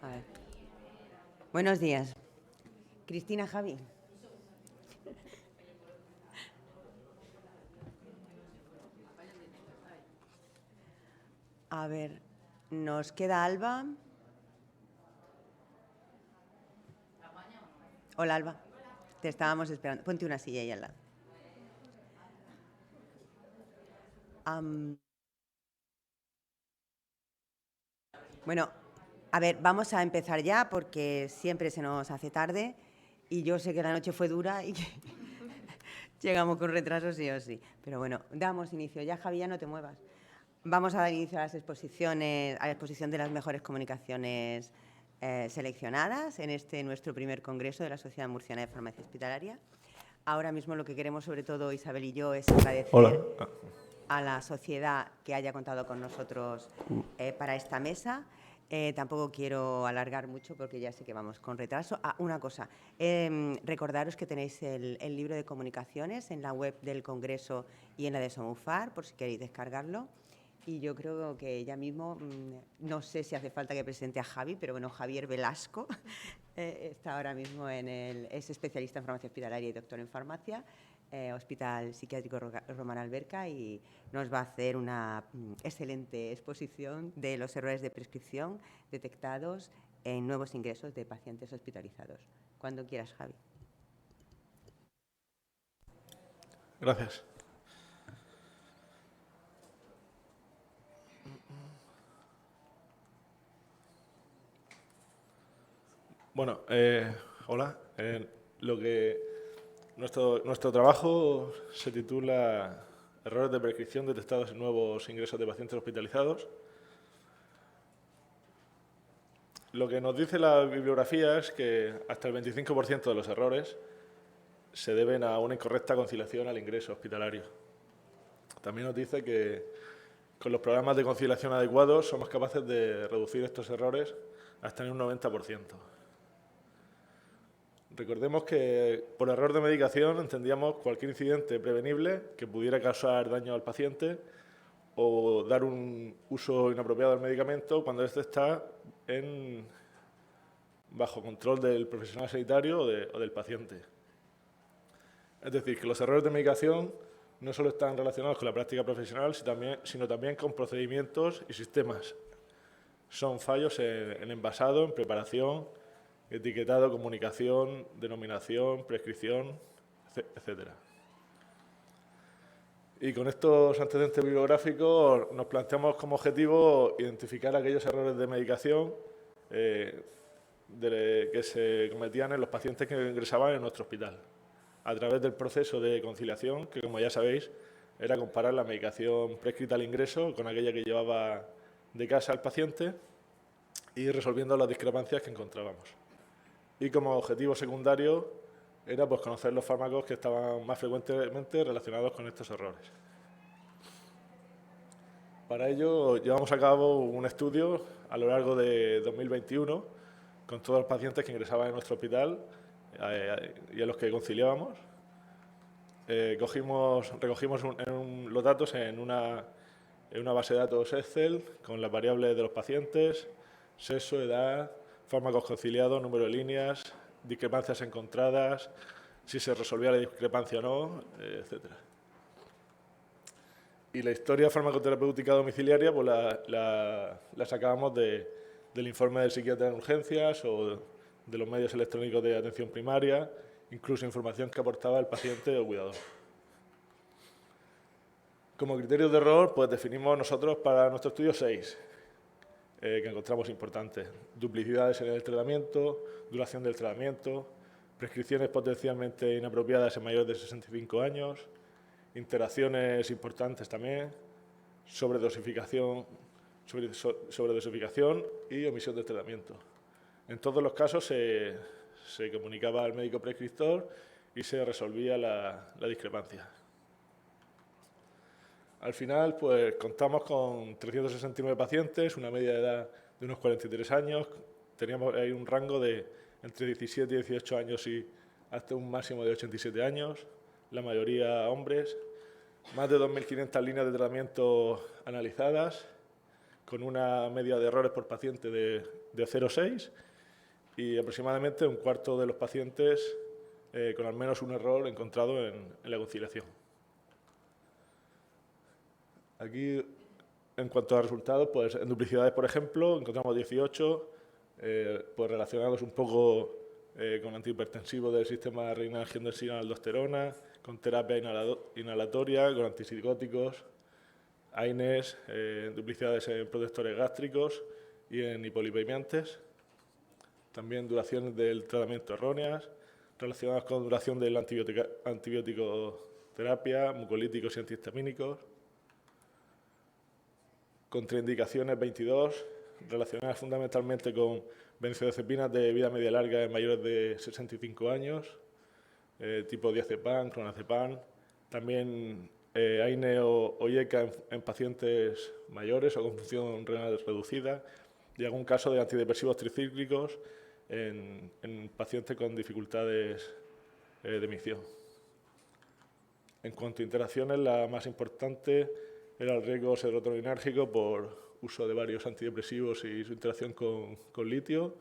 A ver. Buenos días. Cristina, Javi. A ver, nos queda Alba. Hola, Alba. Te estábamos esperando. Ponte una silla ahí al lado. Bueno, a ver, vamos a empezar ya porque siempre se nos hace tarde y yo sé que la noche fue dura y que llegamos con retraso sí o sí. Pero bueno, damos inicio. Ya, Javi, ya no te muevas. Vamos a dar inicio a las exposiciones, a la exposición de las mejores comunicaciones seleccionadas en este nuestro primer congreso de la Sociedad Murciana de Farmacia Hospitalaria. Ahora mismo lo que queremos, sobre todo Isabel y yo, es agradecer a la sociedad que haya contado con nosotros para esta mesa. Tampoco quiero alargar mucho porque ya sé que vamos con retraso. Una cosa, recordaros que tenéis el libro de comunicaciones en la web del Congreso y en la de Somufar, por si queréis descargarlo. Y yo creo que ya mismo, no sé si hace falta que presente a Javi, pero bueno, Javier Velasco está ahora mismo es especialista en farmacia hospitalaria y doctor en farmacia, Hospital Psiquiátrico Román Alberca, y nos va a hacer una excelente exposición de los errores de prescripción detectados en nuevos ingresos de pacientes hospitalizados. Cuando quieras, Javi. Gracias. Bueno, hola. Nuestro trabajo se titula Errores de prescripción detectados en nuevos ingresos de pacientes hospitalizados. Lo que nos dice la bibliografía es que hasta el 25% de los errores se deben a una incorrecta conciliación al ingreso hospitalario. También nos dice que con los programas de conciliación adecuados somos capaces de reducir estos errores hasta en un 90%. Recordemos que por error de medicación entendíamos cualquier incidente prevenible que pudiera causar daño al paciente o dar un uso inapropiado del medicamento cuando éste está bajo control del profesional sanitario o del paciente. Es decir, que los errores de medicación no solo están relacionados con la práctica profesional, sino también con procedimientos y sistemas. Son fallos en envasado, en preparación, etiquetado, comunicación, denominación, prescripción, etc. Y con estos antecedentes bibliográficos nos planteamos como objetivo identificar aquellos errores de medicación que se cometían en los pacientes que ingresaban en nuestro hospital, a través del proceso de conciliación, que como ya sabéis, era comparar la medicación prescrita al ingreso con aquella que llevaba de casa al paciente y resolviendo las discrepancias que encontrábamos. Y como objetivo secundario era pues, conocer los fármacos que estaban más frecuentemente relacionados con estos errores. Para ello llevamos a cabo un estudio a lo largo de 2021 con todos los pacientes que ingresaban en nuestro hospital y a los que conciliábamos. Recogimos los datos en una base de datos Excel con las variables de los pacientes, sexo, edad, fármacos conciliados, número de líneas, discrepancias encontradas, si se resolvía la discrepancia o no, etc. Y la historia farmacoterapéutica domiciliaria pues la sacábamos del informe del psiquiatra en urgencias o de los medios electrónicos de atención primaria, incluso información que aportaba el paciente o cuidador. Como criterios de error, pues definimos nosotros para nuestro estudio 6, que encontramos importantes. Duplicidades en el tratamiento, duración del tratamiento, prescripciones potencialmente inapropiadas en mayores de 65 años, interacciones importantes también, sobredosificación y omisión del tratamiento. En todos los casos se comunicaba al médico prescriptor y se resolvía la discrepancia. Al final, pues contamos con 369 pacientes, una media de edad de unos 43 años. Teníamos ahí un rango de entre 17 y 18 años y hasta un máximo de 87 años, la mayoría hombres. Más de 2.500 líneas de tratamiento analizadas, con una media de errores por paciente de 0,6 y aproximadamente un cuarto de los pacientes con al menos un error encontrado en la conciliación. Aquí, en cuanto a resultados, pues en duplicidades, por ejemplo, encontramos 18, pues relacionados un poco con antihipertensivos del sistema renina angiotensina aldosterona, con terapia inhalatoria, con antipsicóticos, AINES, duplicidades en protectores gástricos y en hipolipemiantes. También duraciones del tratamiento erróneas, relacionadas con duración de la antibiótico-terapia, mucolíticos y antihistamínicos. Contraindicaciones 22, relacionadas fundamentalmente con benzodiazepinas de vida media larga en mayores de 65 años, tipo diazepam, clonazepam. También AINE o IECA en pacientes mayores o con función renal reducida y algún caso de antidepresivos tricíclicos en pacientes con dificultades de micción. En cuanto a interacciones, la más importante era el riesgo serotoninérgico por uso de varios antidepresivos y su interacción con litio.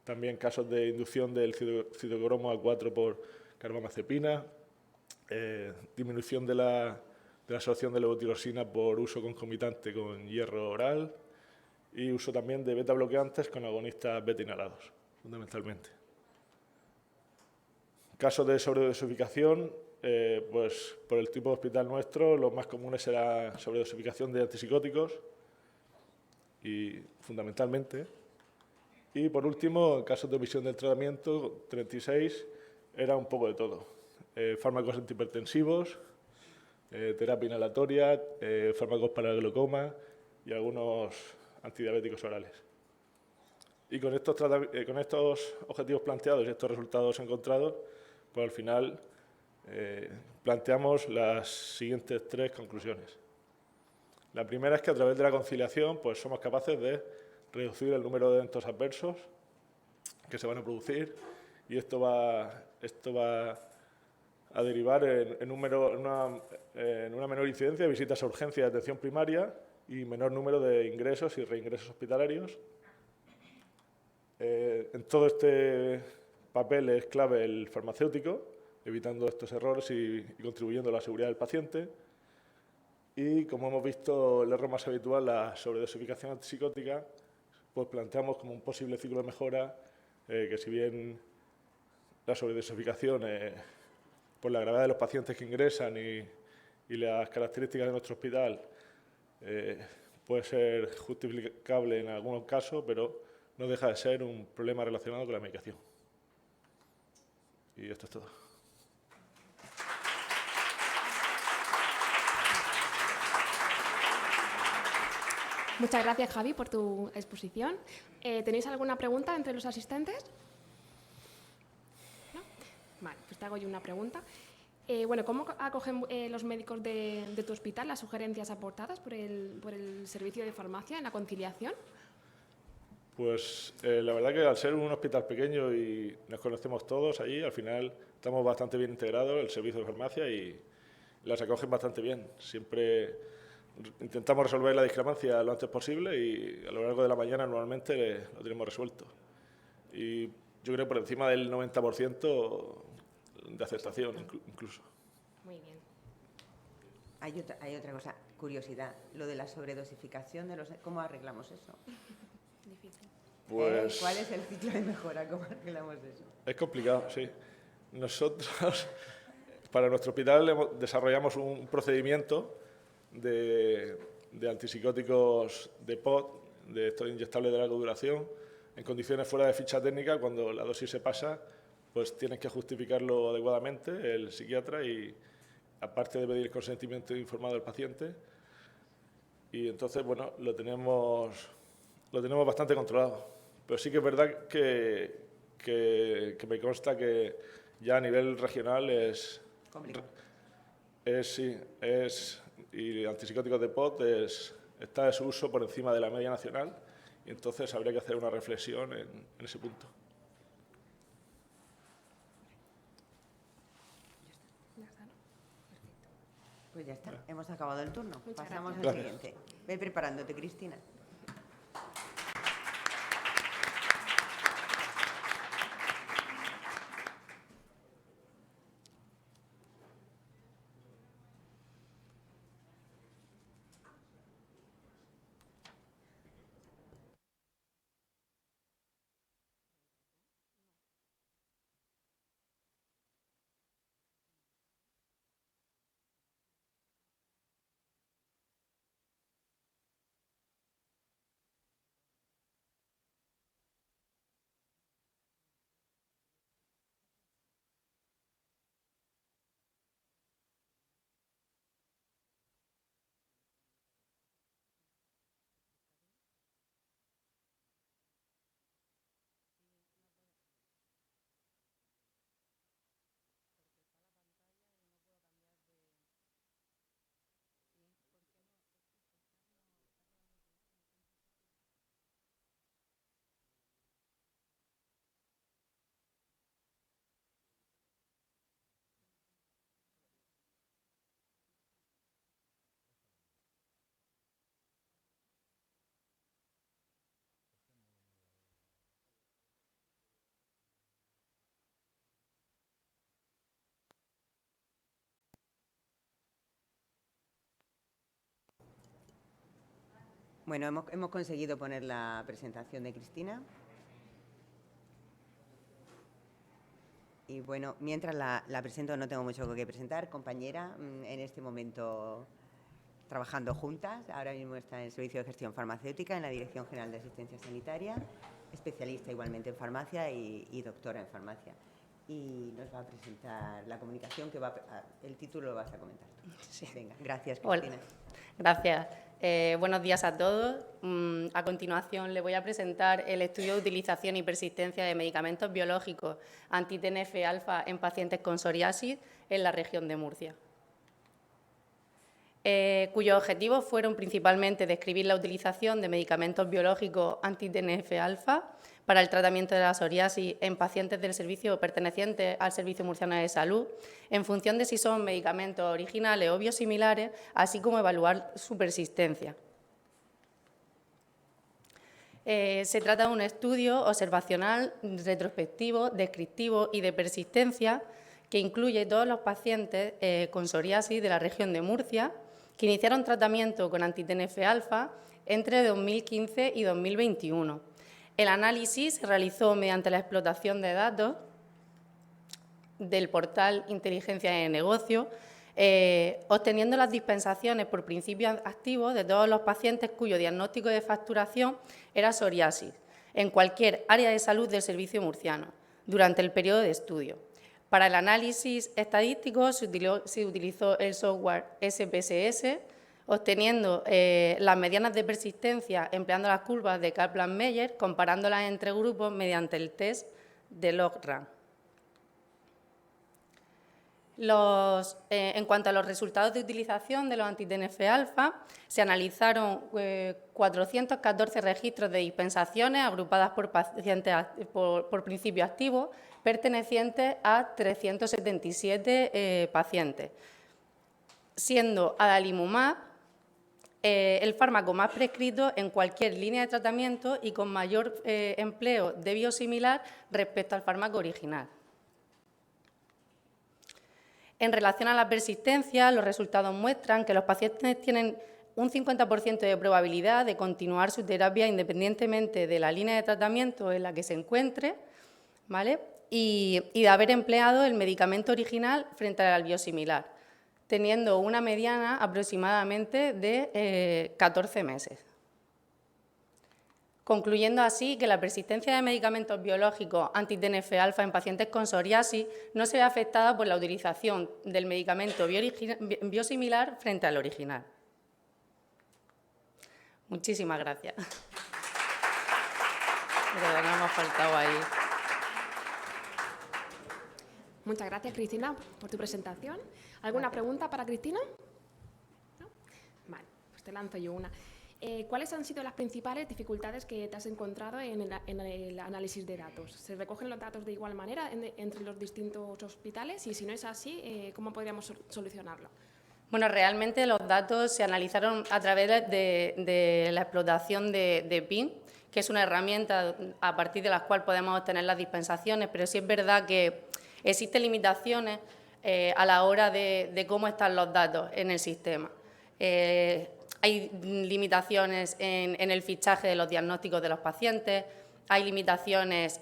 También casos de inducción del citocromo A4 por carbamazepina, disminución de la absorción de levotirosina por uso concomitante con hierro oral y uso también de beta bloqueantes con agonistas beta inhalados, fundamentalmente. Casos de sobredosificación, pues por el tipo de hospital nuestro, los más comunes será sobredosificación de antipsicóticos y fundamentalmente. Y por último, en casos de omisión del tratamiento, 36, era un poco de todo. Fármacos antihipertensivos, terapia inhalatoria, fármacos para el glaucoma y algunos antidiabéticos orales. Y con estos objetivos planteados y estos resultados encontrados, pues al final planteamos las siguientes 3 conclusiones. La primera es que a través de la conciliación pues somos capaces de reducir el número de eventos adversos que se van a producir y esto va a derivar en una menor incidencia de visitas a urgencias de atención primaria y menor número de ingresos y reingresos hospitalarios. En todo este papel es clave el farmacéutico, evitando estos errores y contribuyendo a la seguridad del paciente. Y como hemos visto, el error más habitual, la sobredosificación antipsicótica, pues planteamos como un posible ciclo de mejora que si bien la sobredosificación por la gravedad de los pacientes que ingresan y las características de nuestro hospital puede ser justificable en algunos casos, pero no deja de ser un problema relacionado con la medicación. Y esto es todo. Muchas gracias, Javi, por tu exposición. ¿Tenéis alguna pregunta entre los asistentes? ¿No? Vale, pues te hago yo una pregunta. Bueno, ¿cómo acogen los médicos de tu hospital las sugerencias aportadas por el servicio de farmacia en la conciliación? Pues la verdad que al ser un hospital pequeño y nos conocemos todos allí, al final estamos bastante bien integrados el servicio de farmacia y las acogen bastante bien. Siempre intentamos resolver la discrepancia lo antes posible y a lo largo de la mañana normalmente lo tenemos resuelto. Y yo creo por encima del 90% de aceptación incluso. Muy bien. Hay otra cosa, curiosidad, lo de la sobredosificación de los... ¿Cómo arreglamos eso? Difícil. Pues, ¿Cuál es el ciclo de mejora? ¿Cómo arreglamos eso? es complicado, sí. Nosotros, para nuestro hospital, desarrollamos un procedimiento de antipsicóticos de POT, de estos inyectables de larga duración, en condiciones fuera de ficha técnica. Cuando la dosis se pasa, pues tienes que justificarlo adecuadamente el psiquiatra y aparte de pedir el consentimiento informado del paciente. Y entonces, bueno, lo tenemos bastante controlado. Pero sí que es verdad que me consta que ya a nivel regional Complicado. y antipsicóticos de POT está de su uso por encima de la media nacional y entonces habría que hacer una reflexión en ese punto. Ya está, ¿no? Pues ya está, hemos acabado el turno. Muchas Pasamos al gracias. siguiente. Ve preparándote, Cristina. Bueno, hemos conseguido poner la presentación de Cristina. Y bueno, mientras la presento, no tengo mucho que presentar. Compañera, en este momento trabajando juntas. Ahora mismo está en el Servicio de Gestión Farmacéutica, en la Dirección General de Asistencia Sanitaria, especialista igualmente en farmacia y doctora en farmacia. Y nos va a presentar la comunicación, el título lo vas a comentar tú. Sí. Venga, gracias, Cristina. Hola, gracias. Buenos días a todos. A continuación, les voy a presentar el estudio de utilización y persistencia de medicamentos biológicos anti-TNF-alfa en pacientes con psoriasis en la región de Murcia, cuyos objetivos fueron principalmente describir la utilización de medicamentos biológicos anti-TNF-alfa para el tratamiento de la psoriasis en pacientes del servicio pertenecientes al Servicio Murciano de Salud, en función de si son medicamentos originales o biosimilares, así como evaluar su persistencia. Se trata de un estudio observacional, retrospectivo, descriptivo y de persistencia que incluye todos los pacientes con psoriasis de la región de Murcia que iniciaron tratamiento con anti-TNF-alfa entre 2015 y 2021. El análisis se realizó mediante la explotación de datos del portal Inteligencia de Negocio, obteniendo las dispensaciones por principios activos de todos los pacientes cuyo diagnóstico de facturación era psoriasis, en cualquier área de salud del servicio murciano, durante el periodo de estudio. Para el análisis estadístico se utilizó el software SPSS, obteniendo las medianas de persistencia empleando las curvas de Kaplan-Meier, comparándolas entre grupos mediante el test de log-rank. En cuanto a los resultados de utilización de los anti-TNF-alfa, se analizaron 414 registros de dispensaciones agrupadas por pacientes por principio activo, pertenecientes a 377 pacientes, siendo adalimumab el fármaco más prescrito en cualquier línea de tratamiento y con mayor empleo de biosimilar respecto al fármaco original. En relación a la persistencia, los resultados muestran que los pacientes tienen un 50% de probabilidad de continuar su terapia independientemente de la línea de tratamiento en la que se encuentre, ¿vale? Y de haber empleado el medicamento original frente al biosimilar, teniendo una mediana aproximadamente de 14 meses. Concluyendo así que la persistencia de medicamentos biológicos anti-TNF-alfa en pacientes con psoriasis no se ve afectada por la utilización del medicamento biosimilar frente al original. Muchísimas gracias. Pero no hemos faltado ahí. Muchas gracias, Cristina, por tu presentación. ¿Alguna pregunta para Cristina? ¿No? Vale, pues te lanzo yo una. ¿Cuáles han sido las principales dificultades que te has encontrado en el análisis de datos? ¿Se recogen los datos de igual manera entre los distintos hospitales? Y si no es así, ¿cómo podríamos solucionarlo? Bueno, realmente los datos se analizaron a través de la explotación de PIN, que es una herramienta a partir de la cual podemos obtener las dispensaciones, pero sí es verdad que existen limitaciones a la hora de cómo están los datos en el sistema. Hay limitaciones en el fichaje de los diagnósticos de los pacientes, hay limitaciones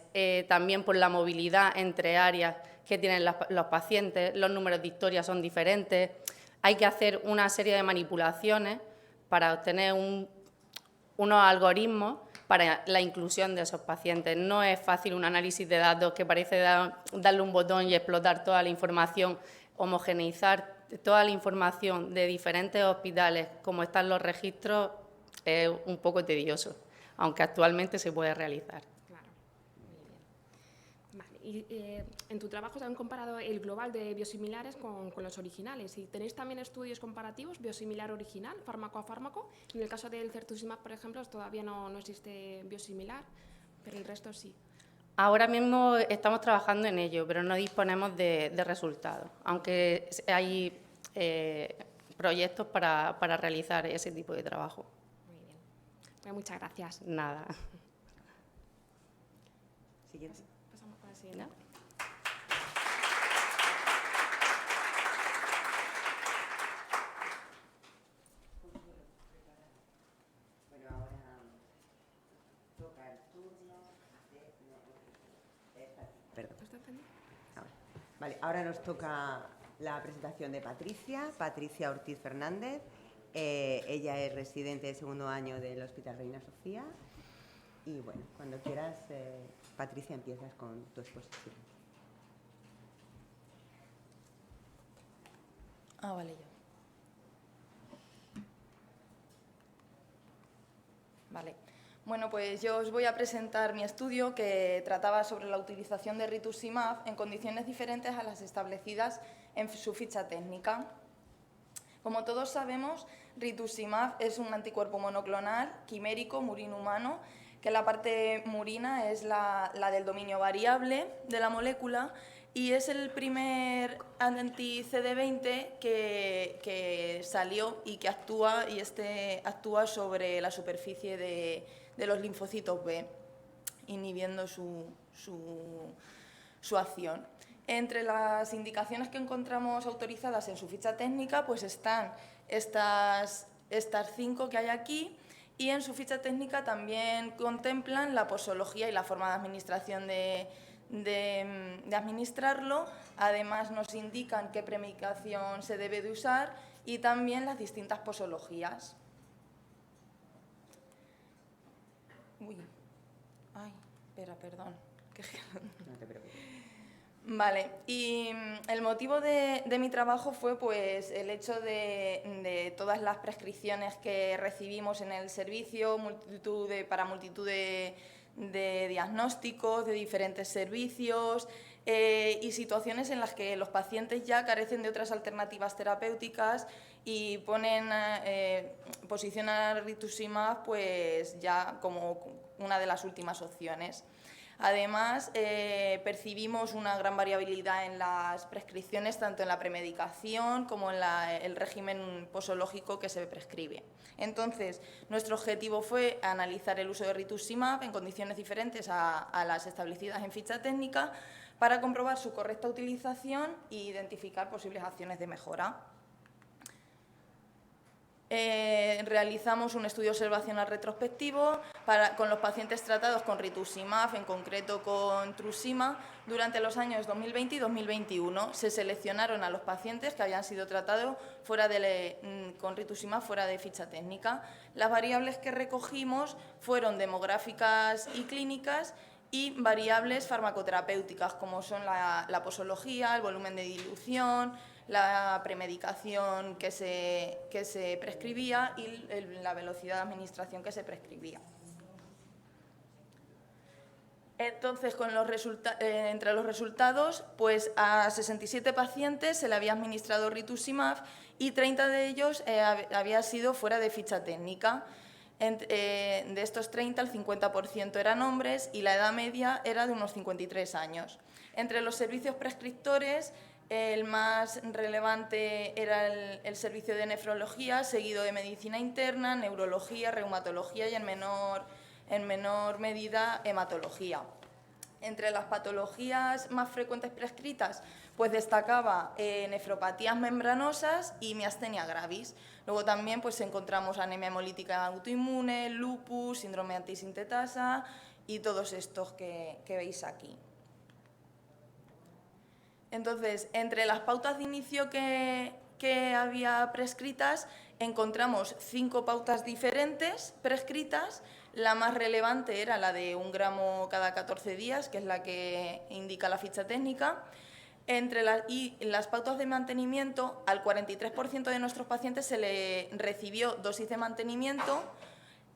también por la movilidad entre áreas que tienen los pacientes, los números de historia son diferentes, hay que hacer una serie de manipulaciones para obtener unos algoritmos para la inclusión de esos pacientes. No es fácil un análisis de datos que parece darle un botón y explotar toda la información, homogeneizar toda la información de diferentes hospitales, como están los registros, es un poco tedioso, aunque actualmente se puede realizar. Claro, muy bien. Vale. Y en tu trabajo se han comparado el global de biosimilares con los originales. ¿Y tenéis también estudios comparativos, biosimilar original, fármaco a fármaco? En el caso del certuzumab, por ejemplo, todavía no existe biosimilar, pero el resto sí. Ahora mismo estamos trabajando en ello, pero no disponemos de resultados, aunque hay proyectos para realizar ese tipo de trabajo. Muy bien. Bueno, muchas gracias. Nada. Siguiente. Pasamos para la siguiente. ¿No? Bueno, ahora Perdón. ¿No está encendido? Ahora. Vale, ahora nos toca la presentación de Patricia Ortiz Fernández. Ella es residente de segundo año del Hospital Reina Sofía. Y bueno, cuando quieras, Patricia, empiezas con tu exposición. Vale, yo. Vale. Bueno, pues yo os voy a presentar mi estudio que trataba sobre la utilización de rituximab en condiciones diferentes a las establecidas en su ficha técnica. Como todos sabemos, rituximab es un anticuerpo monoclonal quimérico murino humano, que la parte murina es la del dominio variable de la molécula y es el primer anti-CD20 que salió y que actúa sobre la superficie de los linfocitos B, inhibiendo su acción. Entre las indicaciones que encontramos autorizadas en su ficha técnica, pues están estas 5 que hay aquí, y en su ficha técnica también contemplan la posología y la forma de administración de administrarlo. Además nos indican qué premedicación se debe de usar y también las distintas posologías. Perdón. No te preocupes. Vale, y el motivo de mi trabajo fue pues el hecho de todas las prescripciones que recibimos en el servicio, para multitud de diagnósticos, de diferentes servicios y situaciones en las que los pacientes ya carecen de otras alternativas terapéuticas y posicionan a rituximab pues ya como una de las últimas opciones. Además, percibimos una gran variabilidad en las prescripciones, tanto en la premedicación como en el régimen posológico que se prescribe. Entonces, nuestro objetivo fue analizar el uso de rituximab en condiciones diferentes a las establecidas en ficha técnica para comprobar su correcta utilización e identificar posibles acciones de mejora. Realizamos un estudio observacional retrospectivo con los pacientes tratados con rituximab, en concreto con Truxima, durante los años 2020 y 2021. Se seleccionaron a los pacientes que habían sido tratados con rituximab fuera de ficha técnica. Las variables que recogimos fueron demográficas y clínicas y variables farmacoterapéuticas, como son la posología, el volumen de dilución, la premedicación que se prescribía y la velocidad de administración que se prescribía. Entonces, entre los resultados, pues a 67 pacientes se le había administrado rituximab y 30 de ellos había sido fuera de ficha técnica. De estos 30, el 50% eran hombres y la edad media era de unos 53 años. Entre los servicios prescriptores, el más relevante era el servicio de nefrología, seguido de medicina interna, neurología, reumatología y en menor medida hematología. Entre las patologías más frecuentes prescritas, pues destacaba nefropatías membranosas y miastenia gravis. Luego también pues encontramos anemia hemolítica autoinmune, lupus, síndrome de antisintetasa y todos estos que veis aquí. Entonces, entre las pautas de inicio que había prescritas, encontramos 5 pautas diferentes prescritas. La más relevante era la de 1 gramo cada 14 días, que es la que indica la ficha técnica. Y las pautas de mantenimiento, al 43% de nuestros pacientes se le recibió dosis de mantenimiento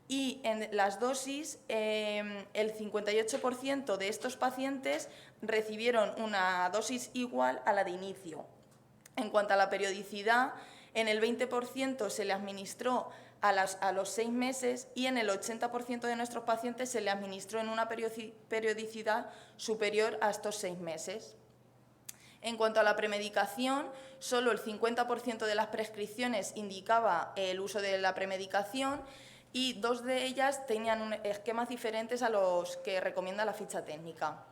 y en las dosis el 58% de estos pacientes recibieron una dosis igual a la de inicio. En cuanto a la periodicidad, en el 20% se le administró a los 6 meses y en el 80% de nuestros pacientes se le administró en una periodicidad superior a estos 6 meses. En cuanto a la premedicación, solo el 50% de las prescripciones indicaba el uso de la premedicación y 2 de ellas tenían esquemas diferentes a los que recomienda la ficha técnica.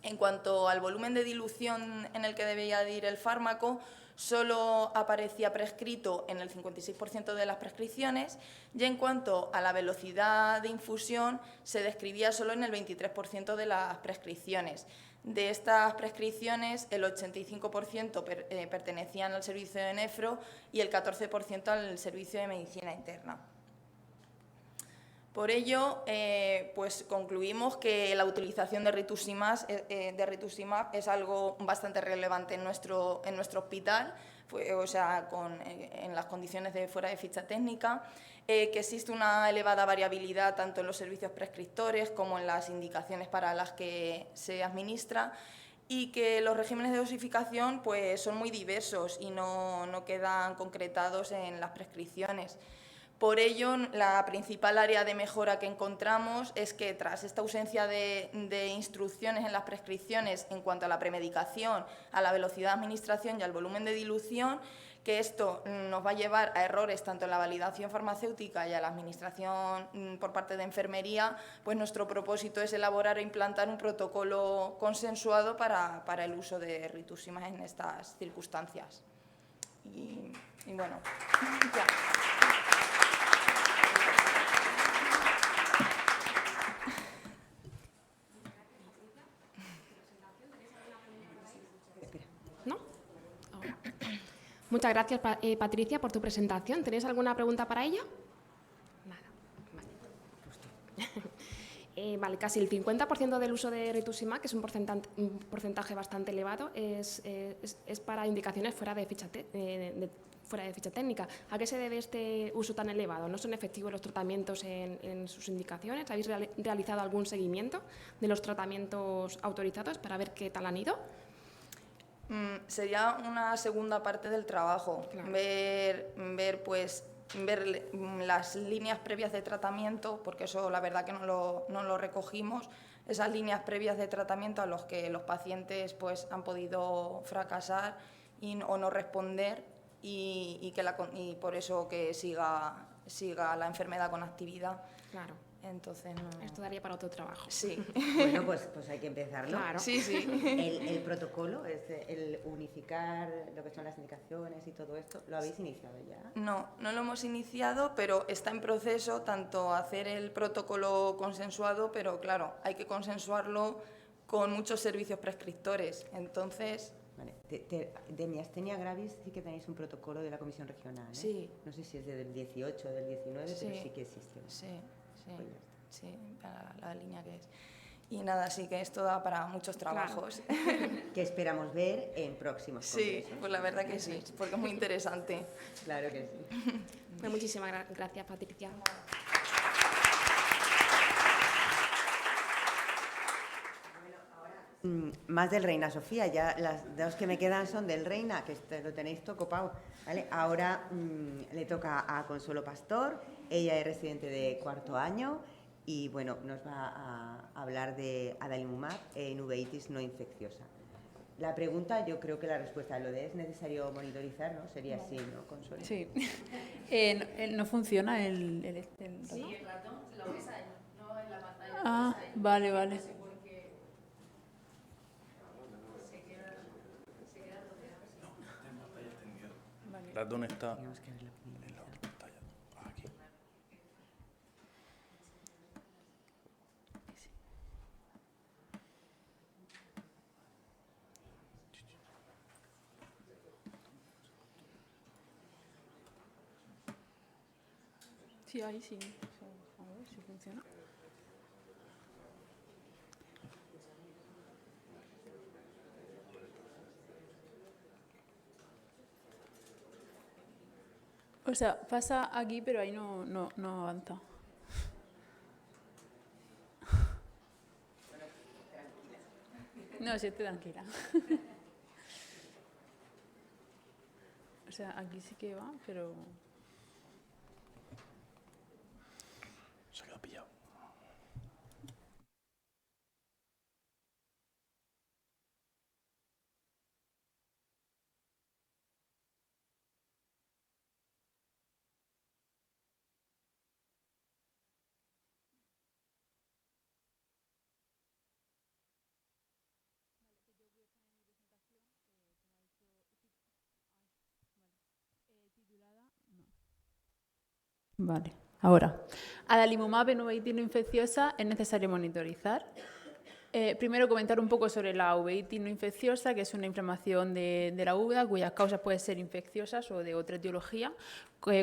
En cuanto al volumen de dilución en el que debía ir el fármaco, solo aparecía prescrito en el 56% de las prescripciones, y en cuanto a la velocidad de infusión se describía solo en el 23% de las prescripciones. De estas prescripciones, el 85% pertenecían al servicio de nefro y el 14% al servicio de medicina interna. Por ello, pues concluimos que la utilización de rituximab es algo bastante relevante en nuestro hospital, en las condiciones de fuera de ficha técnica, que existe una elevada variabilidad tanto en los servicios prescriptores como en las indicaciones para las que se administra, y que los regímenes de dosificación pues, son muy diversos y no quedan concretados en las prescripciones. Por ello, la principal área de mejora que encontramos es que tras esta ausencia de instrucciones en las prescripciones en cuanto a la premedicación, a la velocidad de administración y al volumen de dilución, que esto nos va a llevar a errores tanto en la validación farmacéutica y a la administración por parte de enfermería, pues nuestro propósito es elaborar e implantar un protocolo consensuado para el uso de rituximab en estas circunstancias. Y bueno, ya. ¿No? Ahora. Muchas gracias, Patricia, por tu presentación. ¿Tenéis alguna pregunta para ella? Nada. Vale. Vale, casi el 50% del uso de rituximab, que es un porcentaje bastante elevado, es para indicaciones fuera de ficha técnica. ¿A qué se debe este uso tan elevado? ¿No son efectivos los tratamientos en sus indicaciones? ¿Habéis realizado algún seguimiento de los tratamientos autorizados para ver qué tal han ido? Sería una segunda parte del trabajo, Claro. ver las líneas previas de tratamiento, porque eso la verdad que no lo recogimos, esas líneas previas de tratamiento a los que los pacientes pues, han podido fracasar o no responder y por eso que siga la enfermedad con actividad. Claro. Entonces, no. Esto daría para otro trabajo. Sí. Bueno, pues hay que empezarlo. Claro. Sí. El protocolo, es el unificar lo que son las indicaciones y todo esto, ¿lo habéis iniciado ya? No lo hemos iniciado, pero está en proceso tanto hacer el protocolo consensuado, pero claro, hay que consensuarlo con muchos servicios prescriptores. Entonces, Vale. De miastenia gravis sí que tenéis un protocolo de la Comisión Regional, ¿eh? Sí. No sé si es del 18 o del 19, Sí. pero sí que existe. sí, Pues ya está. sí, para la línea que es. Y nada, sí que esto da para muchos trabajos. Que esperamos ver en próximos Sí, congresos. pues la verdad que sí, porque es muy interesante. Claro que sí. Pues muchísimas gracias, Patricia. Más del Reina Sofía, ya las dos que me quedan son del Reina, que lo tenéis todo copado, ¿vale? Ahora le toca a Consuelo Pastor, ella es residente de cuarto año y bueno, nos va a hablar de adalimumab en uveitis no infecciosa. La pregunta, yo creo que la respuesta, lo de es necesario monitorizar, ¿no? Sería sí, ¿no, Consuelo? Sí. No funciona el Sí, el ratón lo ves ahí, no en la pantalla. Ah, vale. El ratón está Tenemos que ver la primera. en la otra pantalla. Aquí. Sí, ahí sí. A ver si funciona. O sea, pasa aquí, pero ahí no avanza. No, sí, estoy tranquila. O sea, aquí sí que va, pero... Se ha quedado pillado. Vale. Ahora, adalimumab en uveitis no infecciosa es necesario monitorizar. Primero comentar un poco sobre la uveitis no infecciosa, que es una inflamación de la úvula cuyas causas pueden ser infecciosas o de otra etiología,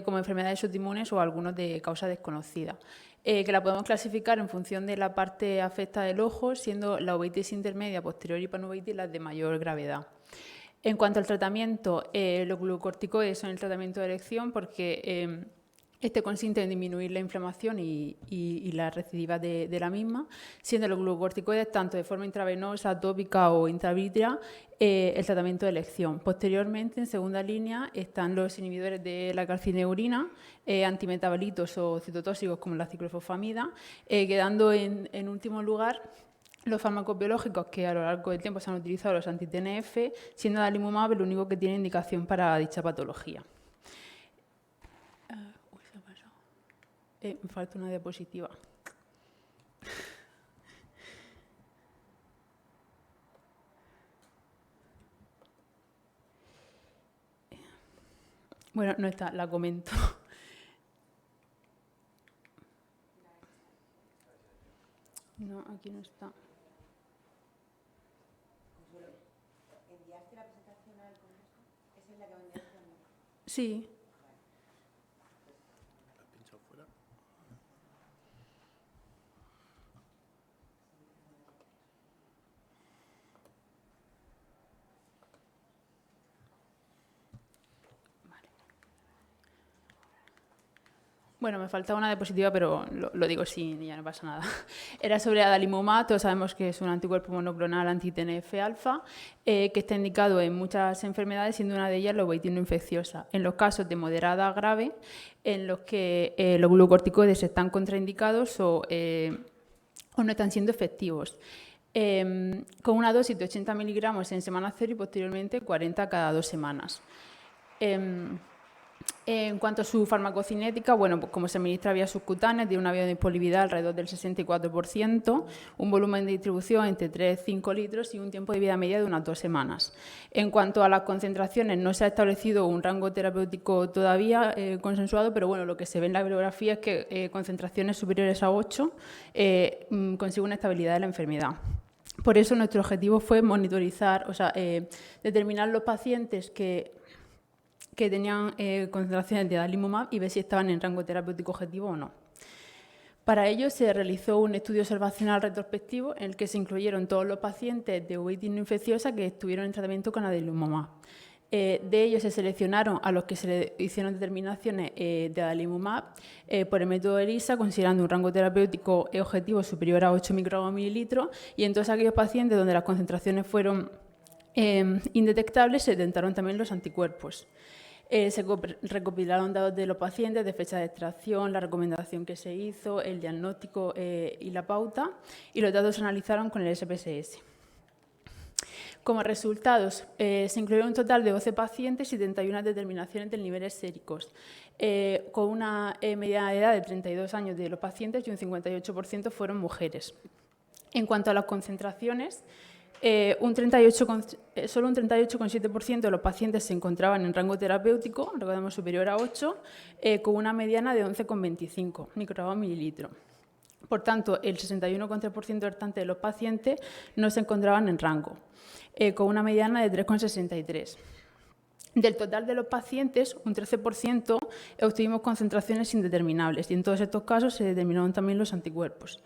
como enfermedades autoinmunes o algunos de causa desconocida. Que la podemos clasificar en función de la parte afecta del ojo, siendo la uveitis intermedia, posterior y panuveitis las de mayor gravedad. En cuanto al tratamiento, los glucocorticoides son el tratamiento de elección porque este consiste en disminuir la inflamación y la recidiva de la misma, siendo los glucocorticoides tanto de forma intravenosa, tópica o intravítrea el tratamiento de elección. Posteriormente, en segunda línea, están los inhibidores de la calcineurina, antimetabolitos o citotóxicos como la ciclofosfamida, quedando en último lugar los fármacos biológicos que a lo largo del tiempo se han utilizado, los anti-TNF, siendo adalimumab el único que tiene indicación para dicha patología. Me falta una diapositiva. Bueno, no está, la comento. No, aquí no está. ¿Enviaste la presentación al Congreso? ¿Esa es la que enviaste o no? Sí. Bueno, me faltaba una diapositiva, pero lo digo sin, ya no pasa nada. Era sobre adalimumab, todos sabemos que es un anticuerpo monoclonal anti-TNF-alfa, que está indicado en muchas enfermedades, siendo una de ellas la uveitis no infecciosa. En los casos de moderada a grave, en los que los glucocorticoides están contraindicados o no están siendo efectivos. Con una dosis de 80 miligramos en semana 0 y posteriormente 40 cada 2 semanas. En cuanto a su farmacocinética, bueno, pues como se administra vía subcutánea, tiene una biodisponibilidad alrededor del 64%, un volumen de distribución entre 3-5 litros y un tiempo de vida media de unas 2 semanas. En cuanto a las concentraciones, no se ha establecido un rango terapéutico todavía consensuado, pero bueno, lo que se ve en la bibliografía es que concentraciones superiores a 8 consigue una estabilidad de la enfermedad. Por eso nuestro objetivo fue monitorizar, o sea, determinar los pacientes que tenían concentraciones de adalimumab y ver si estaban en rango terapéutico objetivo o no. Para ello se realizó un estudio observacional retrospectivo en el que se incluyeron todos los pacientes de uveitis no infecciosa que estuvieron en tratamiento con adalimumab. De ellos se seleccionaron a los que se le hicieron determinaciones de adalimumab por el método ELISA, considerando un rango terapéutico objetivo superior a 8 microgramos mililitros, y en todos aquellos pacientes donde las concentraciones fueron indetectables se detectaron también los anticuerpos. Se recopilaron datos de los pacientes, de fecha de extracción, la recomendación que se hizo, el diagnóstico y la pauta, y los datos se analizaron con el SPSS. Como resultados, se incluyeron un total de 12 pacientes y 71 determinaciones de niveles séricos, con una mediana de edad de 32 años de los pacientes y un 58% fueron mujeres. En cuanto a las concentraciones, solo un 38,7% de los pacientes se encontraban en rango terapéutico, recordemos superior a 8, con una mediana de 11,25 microgramos mililitro. Por tanto, el 61,3% restante de los pacientes no se encontraban en rango, con una mediana de 3,63. Del total de los pacientes, un 13% obtuvimos concentraciones indeterminables y en todos estos casos se determinaron también los anticuerpos.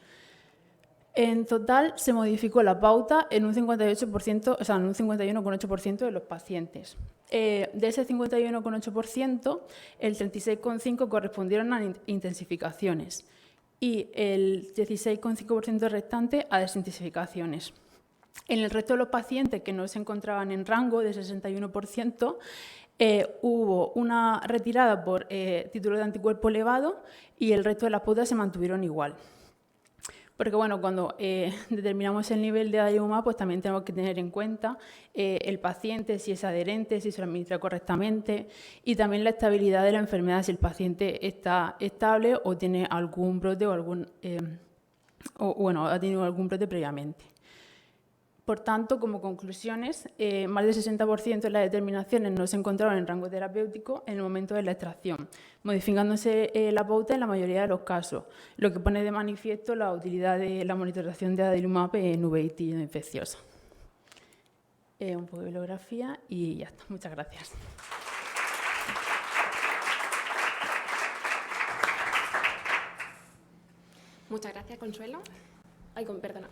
En total, se modificó la pauta en un 58%, o sea, en un 51,8% de los pacientes. De ese 51,8%, el 36,5% correspondieron a intensificaciones y el 16,5% restante a desintensificaciones. En el resto de los pacientes que no se encontraban en rango de 61%, hubo una retirada por título de anticuerpo elevado y el resto de las pautas se mantuvieron igual. Porque bueno, cuando determinamos el nivel de adalimumab, pues también tenemos que tener en cuenta el paciente, si es adherente, si se lo administra correctamente, y también la estabilidad de la enfermedad, si el paciente está estable o tiene algún brote o ha tenido algún brote previamente. Por tanto, como conclusiones, más del 60% de las determinaciones no se encontraron en rango terapéutico en el momento de la extracción, modificándose la pauta en la mayoría de los casos, lo que pone de manifiesto la utilidad de la monitorización de adalimumab en uveitis infecciosa. Un poco de bibliografía y ya está. Muchas gracias. Muchas gracias, Consuelo. Ay, perdona.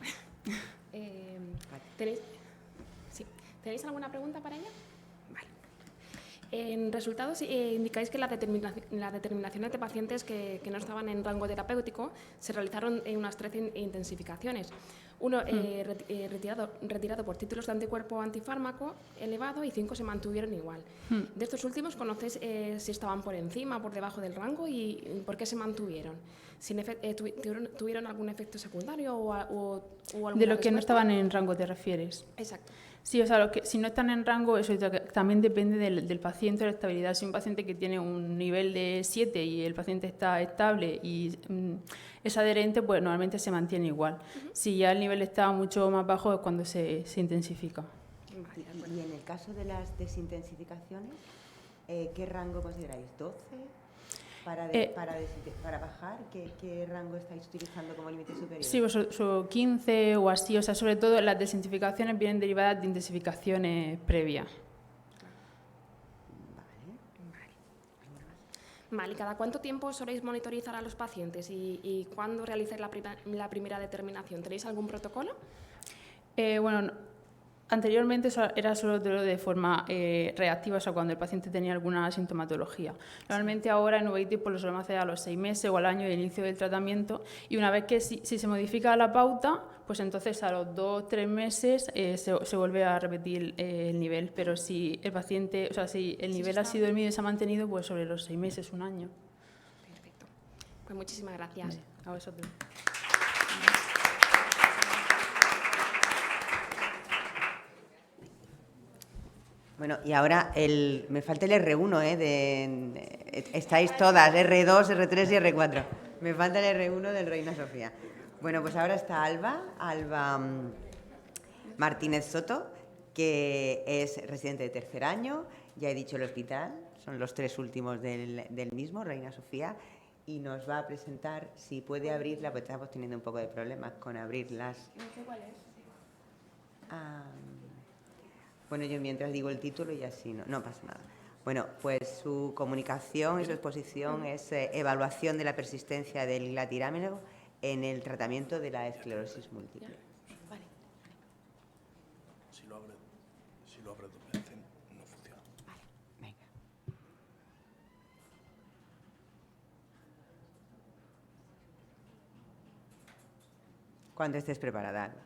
¿Tenéis alguna pregunta para ella? Vale. En resultados, indicáis que las determinaciones de pacientes que no estaban en rango terapéutico se realizaron en unas 13 intensificaciones. Uno retirado por títulos de anticuerpo antifármaco elevado y 5 se mantuvieron igual. De estos últimos, ¿conocéis si estaban por encima o por debajo del rango y por qué se mantuvieron? ¿Tuvieron algún efecto secundario o alguna De los que no respuesta? estaban en rango, ¿te refieres? Exacto. Sí, o sea, si no están en rango, eso también depende del paciente, de la estabilidad. Si un paciente que tiene un nivel de 7 y el paciente está estable y es adherente, pues normalmente se mantiene igual. Si ya el nivel está mucho más bajo es cuando se intensifica. Y en el caso de las desintensificaciones, ¿qué rango consideráis? ¿12? Para bajar, ¿qué rango estáis utilizando como límite superior? Sí, pues 15 o así. O sea, sobre todo las desintensificaciones vienen derivadas de intensificaciones previas. Vale, ¿y cada cuánto tiempo soléis monitorizar a los pacientes y cuándo realizáis la primera determinación? ¿Tenéis algún protocolo? Bueno, anteriormente era solo de forma reactiva, o sea, cuando el paciente tenía alguna sintomatología. Normalmente ahora en uveitis pues lo solemos hacer a los 6 meses o al año de inicio del tratamiento y una vez que si se modifica la pauta, pues entonces a los 2 o 3 meses se vuelve a repetir el nivel, pero si el paciente, o sea, si el nivel ha sido el mismo y se ha mantenido, pues sobre los 6 meses, un año. Perfecto. Pues muchísimas gracias. A vosotros. Bueno, y ahora me falta el R1, estáis todas, R2, R3 y R4. Me falta el R1 del Reina Sofía. Bueno, pues ahora está Alba Martínez Soto, que es residente de tercer año, ya he dicho el hospital, son los 3 últimos del mismo, Reina Sofía, y nos va a presentar, si puede abrirla, pues estamos teniendo un poco de problemas con abrirlas. No sé cuál es. Bueno, yo mientras digo el título y así no pasa nada. Bueno, pues su comunicación y su exposición es evaluación de la persistencia del glatirámero en el tratamiento de la esclerosis múltiple. Vale. Si lo abres 2 veces, no funciona. Venga. Cuando estés preparada, Alba.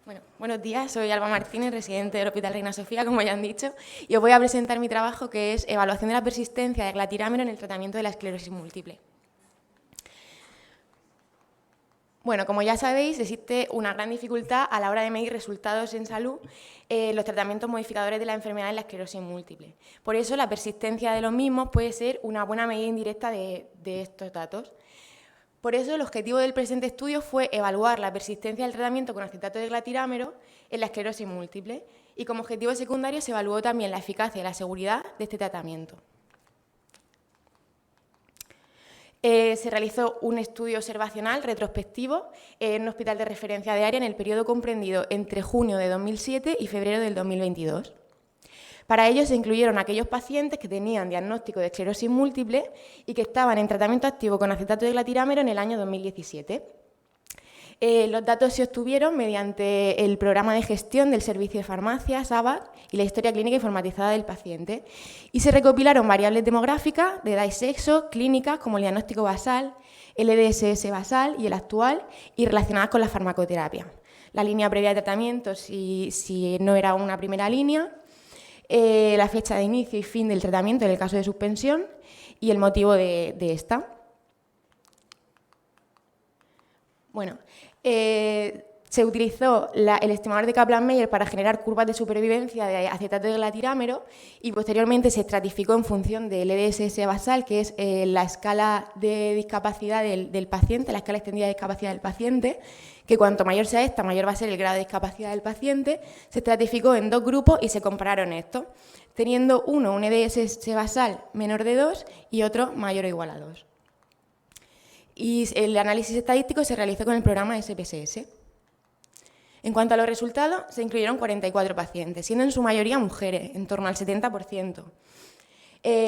Bueno, buenos días, soy Alba Martínez, residente del Hospital Reina Sofía, como ya han dicho, y os voy a presentar mi trabajo que es evaluación de la persistencia de glatirámero en el tratamiento de la esclerosis múltiple. Bueno, como ya sabéis, existe una gran dificultad a la hora de medir resultados en salud en los tratamientos modificadores de la enfermedad de la esclerosis múltiple. Por eso, la persistencia de los mismos puede ser una buena medida indirecta de estos datos. Por eso, el objetivo del presente estudio fue evaluar la persistencia del tratamiento con acetato de glatirámero en la esclerosis múltiple y como objetivo secundario se evaluó también la eficacia y la seguridad de este tratamiento. Se realizó un estudio observacional retrospectivo en un hospital de referencia de área en el periodo comprendido entre junio de 2007 y febrero del 2022. Para ello se incluyeron aquellos pacientes que tenían diagnóstico de esclerosis múltiple y que estaban en tratamiento activo con acetato de glatirámero en el año 2017. Los datos se obtuvieron mediante el programa de gestión del servicio de farmacia, SABAC, y la historia clínica informatizada del paciente. Y se recopilaron variables demográficas de edad y sexo, clínicas como el diagnóstico basal, el EDSS basal y el actual, y relacionadas con la farmacoterapia. La línea previa de tratamiento, si no era una primera línea, la fecha de inicio y fin del tratamiento en el caso de suspensión y el motivo de esta. Bueno, se Se utilizó el estimador de Kaplan-Meier para generar curvas de supervivencia de acetato de glatirámero y posteriormente se estratificó en función del EDSS basal, que es la escala de discapacidad del paciente, la escala extendida de discapacidad del paciente, que cuanto mayor sea esta, mayor va a ser el grado de discapacidad del paciente. Se estratificó en 2 grupos y se compararon estos, teniendo uno un EDSS basal menor de 2 y otro mayor o igual a 2. Y el análisis estadístico se realizó con el programa SPSS. En cuanto a los resultados, se incluyeron 44 pacientes, siendo en su mayoría mujeres, en torno al 70%.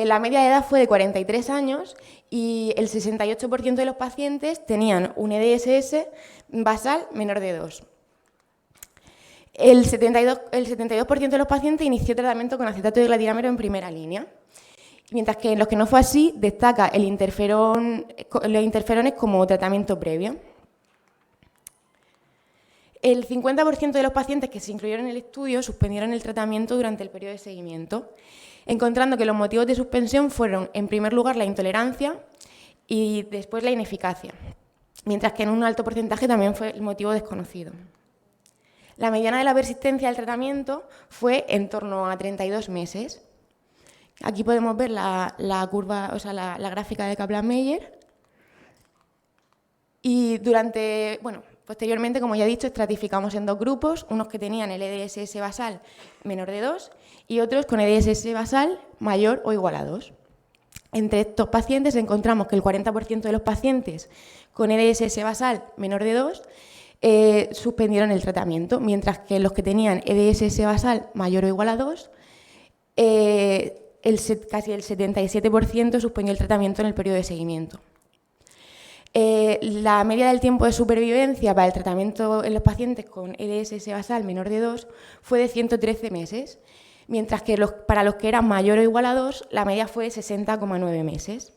La media de edad fue de 43 años y el 68% de los pacientes tenían un EDSS basal menor de 2. El 72% de los pacientes inició tratamiento con acetato de glatirámero en primera línea, mientras que en los que no fue así, destaca los interferones como tratamiento previo. El 50% de los pacientes que se incluyeron en el estudio suspendieron el tratamiento durante el periodo de seguimiento, encontrando que los motivos de suspensión fueron, en primer lugar, la intolerancia y después la ineficacia, mientras que en un alto porcentaje también fue el motivo desconocido. La mediana de la persistencia del tratamiento fue en torno a 32 meses. Aquí podemos ver la curva, o sea, la gráfica de Kaplan-Meier. Y posteriormente, como ya he dicho, estratificamos en 2 grupos, unos que tenían el EDSS basal menor de 2 y otros con EDSS basal mayor o igual a 2. Entre estos pacientes encontramos que el 40% de los pacientes con EDSS basal menor de 2 suspendieron el tratamiento, mientras que los que tenían EDSS basal mayor o igual a 2, casi el 77% suspendió el tratamiento en el periodo de seguimiento. La media del tiempo de supervivencia para el tratamiento en los pacientes con EDSS basal menor de 2 fue de 113 meses, mientras que para los que eran mayor o igual a 2, la media fue de 60,9 meses.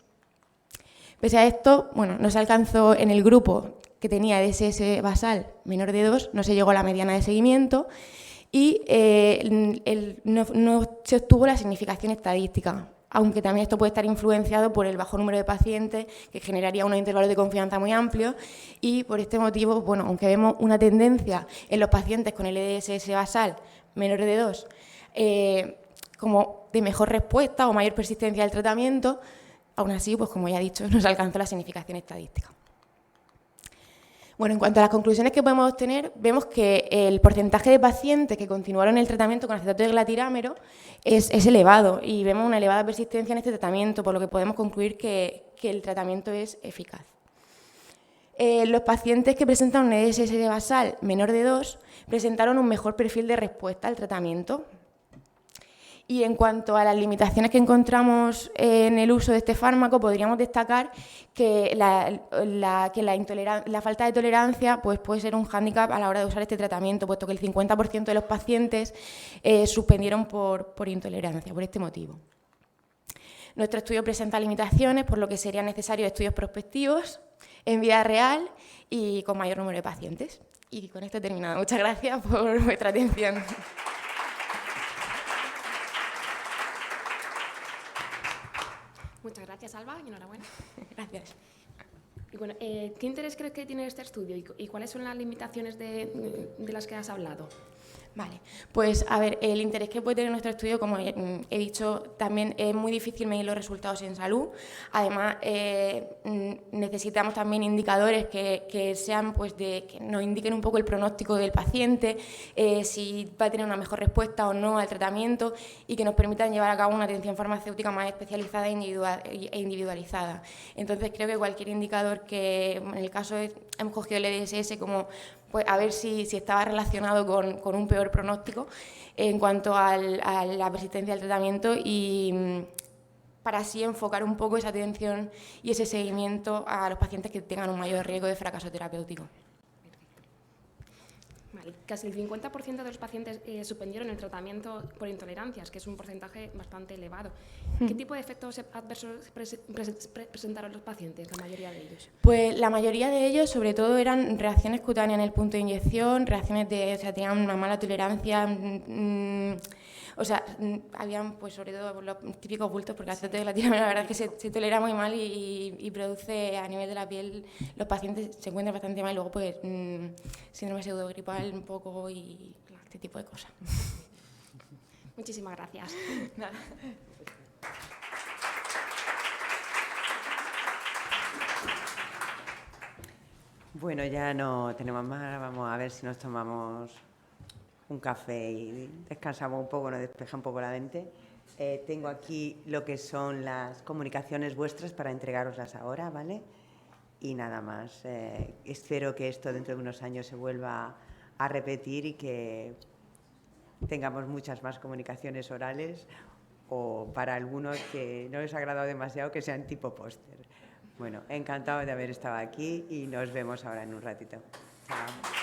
Pese a esto, no se alcanzó en el grupo que tenía EDSS basal menor de 2, no se llegó a la mediana de seguimiento y no se obtuvo la significación estadística, aunque también esto puede estar influenciado por el bajo número de pacientes, que generaría unos intervalos de confianza muy amplios, y por este motivo, aunque vemos una tendencia en los pacientes con el EDSS basal menor de 2, como de mejor respuesta o mayor persistencia del tratamiento, aún así, como ya he dicho, no se alcanzó la significación estadística. En cuanto a las conclusiones que podemos obtener, vemos que el porcentaje de pacientes que continuaron el tratamiento con acetato de glatirámero es elevado y vemos una elevada persistencia en este tratamiento, por lo que podemos concluir que el tratamiento es eficaz. Los pacientes que presentan un EDSS basal menor de 2 presentaron un mejor perfil de respuesta al tratamiento. Y en cuanto a las limitaciones que encontramos en el uso de este fármaco, podríamos destacar que la falta de tolerancia puede ser un hándicap a la hora de usar este tratamiento, puesto que el 50% de los pacientes suspendieron por intolerancia, por este motivo. Nuestro estudio presenta limitaciones, por lo que serían necesarios estudios prospectivos en vida real y con mayor número de pacientes. Y con esto he terminado. Muchas gracias por vuestra atención. Muchas gracias, Alba, y enhorabuena. Gracias. Y ¿qué interés crees que tiene este estudio y cuáles son las limitaciones de las que has hablado? Vale, pues a ver, el interés que puede tener nuestro estudio, como he dicho, también es muy difícil medir los resultados en salud. Además, necesitamos también indicadores que sean, que nos indiquen un poco el pronóstico del paciente, si va a tener una mejor respuesta o no al tratamiento y que nos permitan llevar a cabo una atención farmacéutica más especializada e individualizada. Entonces, creo que cualquier indicador que, en el caso hemos cogido el EDSS como a ver si estaba relacionado con un peor pronóstico en cuanto a la persistencia del tratamiento y para así enfocar un poco esa atención y ese seguimiento a los pacientes que tengan un mayor riesgo de fracaso terapéutico. Vale, casi el 50% de los pacientes suspendieron el tratamiento por intolerancias, que es un porcentaje bastante elevado. ¿Qué tipo de efectos adversos presentaron los pacientes, la mayoría de ellos? Pues la mayoría de ellos, sobre todo, eran reacciones cutáneas en el punto de inyección, tenían una mala tolerancia, O sea, habían pues sobre todo los típicos bultos, porque el ácido gelatina la verdad es que se tolera muy mal y produce a nivel de la piel, los pacientes se encuentran bastante mal, y luego pues síndrome pseudogripal un poco y este tipo de cosas. Muchísimas gracias. Nada. Bueno, ya no tenemos más, vamos a ver si nos tomamos un café y descansamos un poco, nos despeja un poco la mente. Tengo aquí lo que son las comunicaciones vuestras para entregároslas ahora, ¿vale? Y nada más. Espero que esto dentro de unos años se vuelva a repetir y que tengamos muchas más comunicaciones orales, o para algunos que no les ha agradado demasiado que sean tipo póster. Bueno, encantado de haber estado aquí y nos vemos ahora en un ratito. Chao.